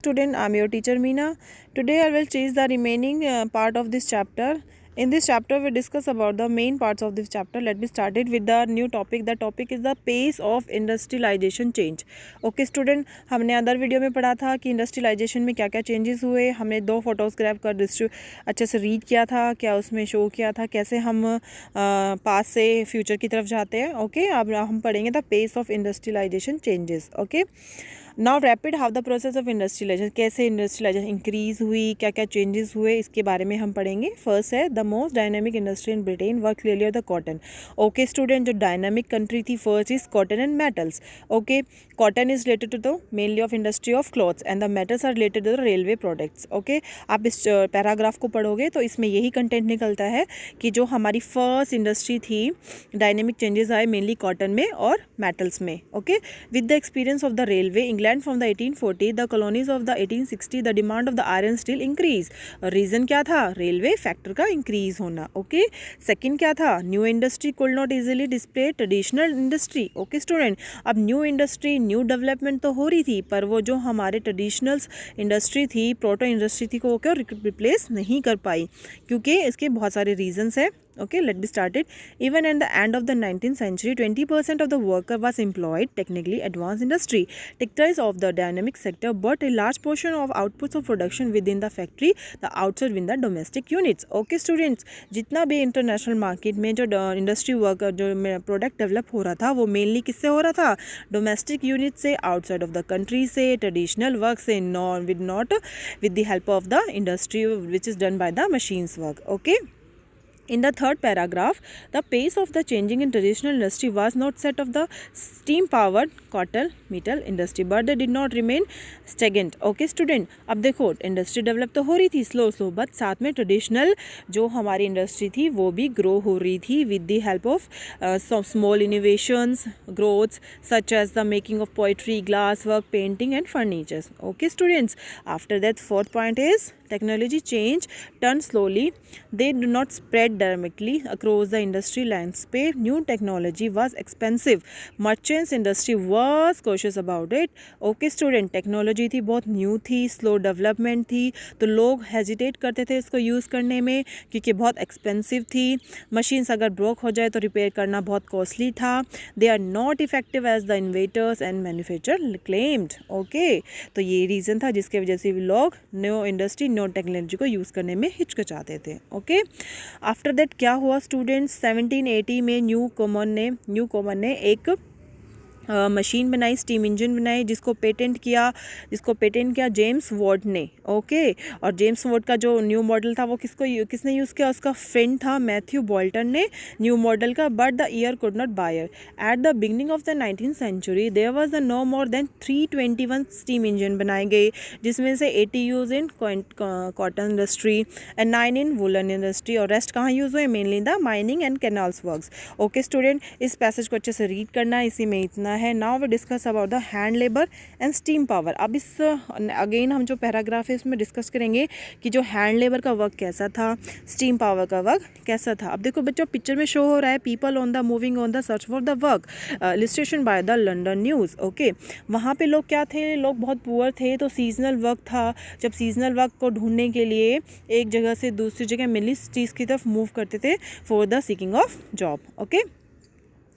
student, I'm your teacher Meena. Today I will teach the remaining part of this chapter. In this chapter we discuss about the main parts of this chapter. Let me start it with the new topic. The topic is the pace of industrialization change. Okay student, हमने other video में पढ़ा था कि industrialisation में क्या क्या changes हुए. हमने 2 फोटोग्राफ कर अच्छे से रीड किया था, क्या उसमें शो किया था, कैसे हम पास से फ्यूचर की तरफ जाते हैं. ओके, अब हम पढ़ेंगे the pace of industrialization changes. Okay, now rapid how the process of industrialization, कैसे इंडस्ट्रियलाइजेशन इंक्रीज हुई, क्या क्या चेंजेस हुए, इसके बारे में हम पढ़ेंगे. फर्स्ट है the most dynamic industry in Britain were clearly of the cotton. Okay student, जो डायनामिक कंट्री थी first is cotton and metals. Okay, cotton is related to the mainly of industry of clothes and the metals are related to the railway products. Okay, आप इस paragraph को पढ़ोगे तो इसमें यही content निकलता है कि जो हमारी फर्स्ट इंडस्ट्री थी, डायनेमिक चेंजेस आए मेनली कॉटन में और मेटल्स में. Okay, with the experience of the railway England from the 1840 the colonies of the 1860 the demand of the iron steel increase. Reason क्या था? रेलवे फैक्टर का increase होना. Okay, second क्या था? New industry could not easily display traditional industry. Okay student, अब new industry new development तो हो रही थी, पर वो जो हमारे ट्रेडिशनल इंडस्ट्री थी, प्रोटो इंडस्ट्री थी, को वो क्या रिप्लेस नहीं कर पाई, क्योंकि इसके बहुत सारे रीजंस है. Okay, let me start it. Even at the end of the 19th century, 20% of the worker was employed technically advanced industry. Textiles of the dynamic sector, but a large portion of outputs of production within the factory, the outside within the domestic units. Okay, students, जितना भी international market में जो industry worker जो product develop हो रहा था, वो mainly किससे हो रहा था? डोमेस्टिक यूनिट से, आउटसाइड ऑफ द कंट्री से, ट्रेडिशनल वर्क से, not with the help of the industry which is done by the machines work. Okay, in the third paragraph, the pace of the changing in traditional industry was not set of the steam-powered cotton metal industry, but they did not remain stagnant. Okay, student, अब देखो industry develop तो हो रही थी slow, but साथ में traditional जो हमारी इंडस्ट्री थी वो भी ग्रो हो रही थी with the help of small innovations growths such as the making of poetry, glass work, painting and furnitures. Okay students, after that fourth point is technology change turned slowly. They do not spread directly across the industry landscape. New technology was expensive. Merchants industry was cautious about it. Okay student, technology थी बहुत new थी, slow development थी, तो लोग hesitate करते थे इसको use करने में क्योंकि बहुत एक्सपेंसिव थी. मशीन्स अगर ब्रोक हो जाए तो रिपेयर करना बहुत कॉस्टली था. They are not effective as the inventors and manufacturer claimed. Okay, तो ये रीज़न था जिसके वजह से भी लोग न्यू इंडस्ट्री न्यू टेक्नोलॉजी को यूज़ करने में हिचकिचाते थे. ओके, आफ्टर दैट क्या हुआ स्टूडेंट्स, 1780 में न्यू कॉमन ने एक मशीन बनाई, स्टीम इंजन बनाई, जिसको पेटेंट किया जेम्स वॉट ने. ओके, और जेम्स वॉट का जो न्यू मॉडल था वो किसने यूज़ किया? उसका फ्रेंड था मैथ्यू बोल्टन ने न्यू मॉडल का, but the year could not buyer. At the beginning of the 19th century there was the no more than 321 steam engine बनाए गए, जिसमें से 80 use in cotton industry and 9 in woollen industry, और rest कहाँ use हुए? Mainly the mining and canals works. Okay student, इस passage को अच्छे से रीड करना है, इसी में इतना है. Now we discuss about the hand labour and steam power. अब इस अगेन हम जो पैराग्राफ है इसमें डिस्कस करेंगे कि जो हैंड लेबर का वर्क कैसा था, स्टीम पावर का वर्क कैसा था. अब देखो बच्चों, पिक्चर में शो हो रहा है people on the moving on the search for the work, illustration by the London news. Okay, वहाँ पे लोग क्या थे? लोग बहुत पुअर थे, तो सीजनल वर्क था. जब सीजनल वर्क को ढूंढने के लिए एक जगह से दूसरी जगह मिली सिटीज़ की तरफ मूव करते थे for the seeking of job. Okay,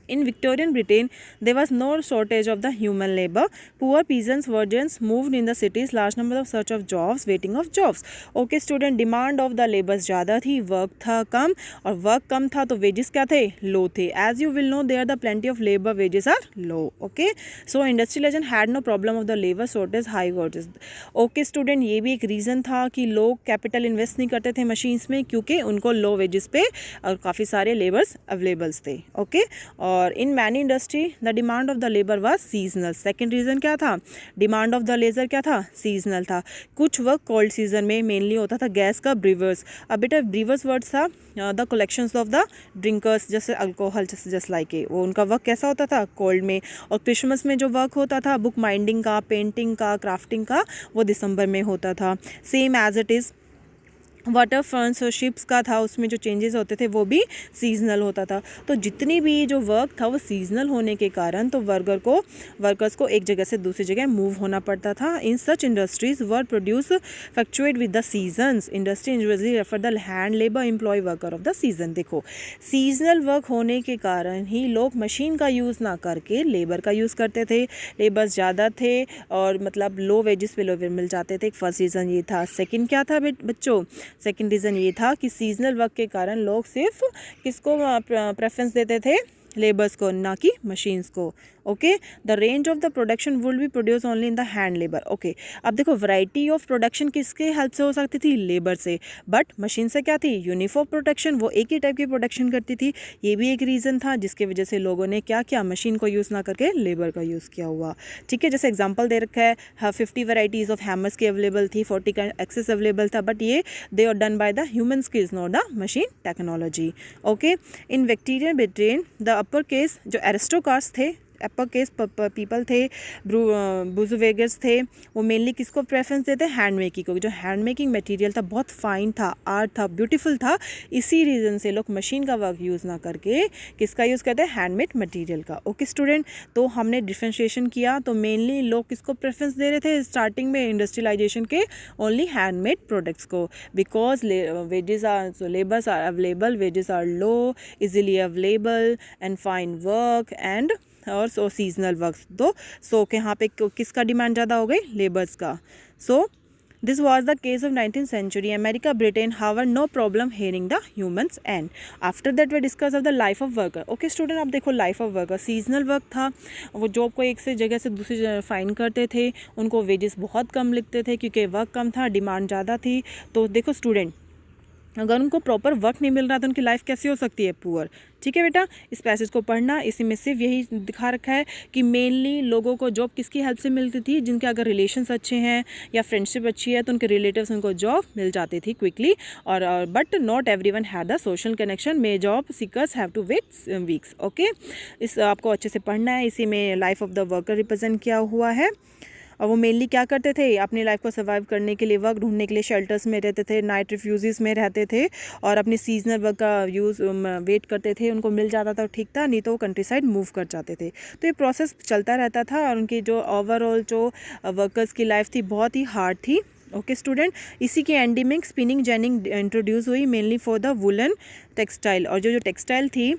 in Victorian Britain, there was no shortage of the human labor. Poor peasants, virgins moved in the cities. Large number of search of jobs, waiting of jobs. Okay student, demand of the labours ज़्यादा थी, work था कम, और work कम था तो wages क्या थे? लो थे. As you will know, there the plenty of labor, wages are low. Okay, so industrialization had no problem of the labor shortage, high wages. Okay student, ये भी एक रीज़न था कि लोग कैपिटल इन्वेस्ट नहीं करते थे मशीन्स में, क्योंकि उनको लो वेजेस पे और काफ़ी सारे लेबर्स अवेलेबल्स थे. ओके, और in many industry the demand of the labour was seasonal. Second reason क्या था? डिमांड ऑफ द लेबर क्या था? सीजनल था. कुछ वर्क कोल्ड सीजन में मेनली होता था गैस का ब्रीवर्स. अब बेटा ब्रीवर्स वर्ड था the collections of the drinkers, जैसे अल्कोहल, जस्ट लाइक ए, वो उनका वर्क कैसा होता था? कोल्ड में. और क्रिसमस में जो वर्क होता था बुक माइंडिंग का, पेंटिंग का, क्राफ्टिंग का, वो दिसंबर में होता था. Same as it is water fronts और शिप्स का था, उसमें जो चेंजेस होते थे वो भी सीजनल होता था। तो जितनी भी जो वर्क था वो सीजनल होने के कारण तो वर्कर्स को एक जगह से दूसरी जगह मूव होना पड़ता था। In such industries work produce fluctuate with the seasons. Industry usually refer the hand labour employ worker of the season. देखो, सीजनल वर्क होने के कारण ही लोग मशीन का यूज़ ना करके लेबर का यूज़ करते थे। लेबर्स ज़्यादा थे और मतलब लो वेजेस पे लोग मिल जाते थे। फर्स्ट रीज़न ये था। सेकंड क्या था बच्चों? सेकंड रीज़न ये था कि सीजनल वर्क के कारण लोग सिर्फ किसको प्रेफरेंस देते थे? लेबर्स को, ना कि मशीन्स को। Okay, the range of the production would be produce only in the hand labour. Okay, अब देखो वैरायटी ऑफ प्रोडक्शन किसके हेल्प से हो सकती थी? लेबर से। बट मशीन से क्या थी? यूनिफॉर्म प्रोडक्शन, वो एक ही टाइप की प्रोडक्शन करती थी। ये भी एक रीज़न था जिसकी वजह से लोगों ने क्या किया? मशीन को यूज़ ना करके लेबर का यूज़ किया हुआ। ठीक है, जैसे एग्जाम्पल दे रखा है, 50 वैराइटीज़ ऑफ हैमर्स की अवेलेबल थी, 40 का एक्सेस अवेलेबल था, बट ये they are done by the human skills, not the machine technology. Okay, in Victorian Britain the upper case जो एरिस्टोक्रेट्स थे, अपर केस पीपल थे, बुजुवेगर्स थे, वो मेनली किसको प्रेफरेंस देते हैं? हैंड मेकिंग को। जो हैंड मेकिंग मटेरियल था बहुत फाइन था, आर्ट था, ब्यूटीफुल था। इसी रीज़न से लोग मशीन का वर्क यूज़ ना करके किसका यूज़ करते हैं? हैंडमेड मटेरियल का। ओके स्टूडेंट, तो हमने डिफ्रेंशिएशन किया। तो मेनली लोग किसको प्रेफरेंस दे रहे थे स्टार्टिंग में इंडस्ट्रियलाइजेशन के? ओनली हैंडमेड प्रोडक्ट्स को, because wages are labours are available, wages are low, easily available and fine work and और सो सीजनल वर्क। तो सो के यहाँ पे किसका डिमांड ज़्यादा हो गई? लेबर्स का। So this was the case of 19th century America Britain however no problem hiring the humans and after that we discuss of the life of worker. Okay student, अब देखो life of worker, seasonal work था, वो job को एक से जगह से दूसरी जगह फाइंड करते थे, उनको वेजेस बहुत कम लिखते थे क्योंकि वर्क कम था, डिमांड ज़्यादा थी। तो देखो स्टूडेंट, अगर उनको प्रॉपर वर्क नहीं मिल रहा तो उनकी लाइफ कैसी हो सकती है? पुअर। ठीक है बेटा, इस पैसेज को पढ़ना, इसी में सिर्फ यही दिखा रखा है कि मेनली लोगों को जॉब किसकी हेल्प से मिलती थी? जिनके अगर रिलेशंस अच्छे हैं या फ्रेंडशिप अच्छी है तो उनके रिलेटिव्स उनको जॉब मिल जाती थी क्विकली। और but not everyone had the social connection, may job seekers have to wait weeks. Okay, इस आपको अच्छे से पढ़ना है। इसी में life of the worker represent किया हुआ है। और वो मेनली क्या करते थे? अपनी लाइफ को सर्वाइव करने के लिए, वर्क ढूंढने के लिए शेल्टर्स में रहते थे, नाइट रिफ्यूजीज़ में रहते थे और अपनी सीजनल वर्क का यूज़ वेट करते थे। उनको मिल जाता था ठीक था, नहीं तो वो कंट्री साइड मूव कर जाते थे। तो ये प्रोसेस चलता रहता था और उनकी जो ओवरऑल जो वर्कर्स की लाइफ थी बहुत ही हार्ड थी। ओके स्टूडेंट, इसी के एंडिंग में स्पिनिंग जेनिंग इंट्रोड्यूस हुई mainly for the woollen textile. और जो टेक्सटाइल थी,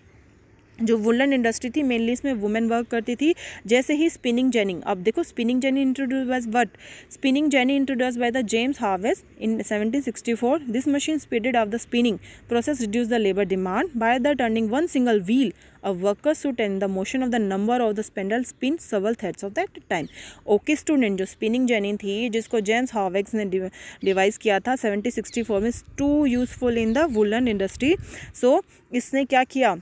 जो वुलन इंडस्ट्री थी, मेनली इसमें वुमेन वर्क करती थी। जैसे ही स्पिनिंग जेनिंग, अब देखो spinning jenny introduce by what? Spinning jenny introduce by the James harvest in 1764। This machine speeded up the spinning process, reduce the labour demand by the turning one single wheel a worker should and the motion of the number of the spindle spin several threads of that time। Okay student, जो spinning jenny थी जिसको James harvest ने device किया था 1764 में, too useful in the woollen industry. So इसने क्या किया?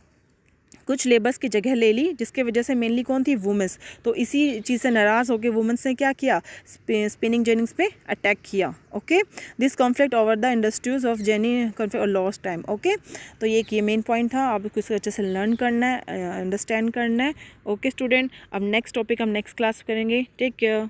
कुछ लेबर्स की जगह ले ली, जिसके वजह से मेनली कौन थी? वुमेंस। तो इसी चीज़ से नाराज़ होकर वुमेंस ने क्या किया? स्पिनिंग जेनिंग्स पे अटैक किया। Okay, this conflict over the industries of jenny conflict और लॉस्ट टाइम। ओके, तो ये मेन पॉइंट था, आपको इसको अच्छे से लर्न करना है, अंडरस्टैंड करना है। ओके स्टूडेंट, अब नेक्स्ट टॉपिक हम नेक्स्ट क्लास करेंगे। Take care.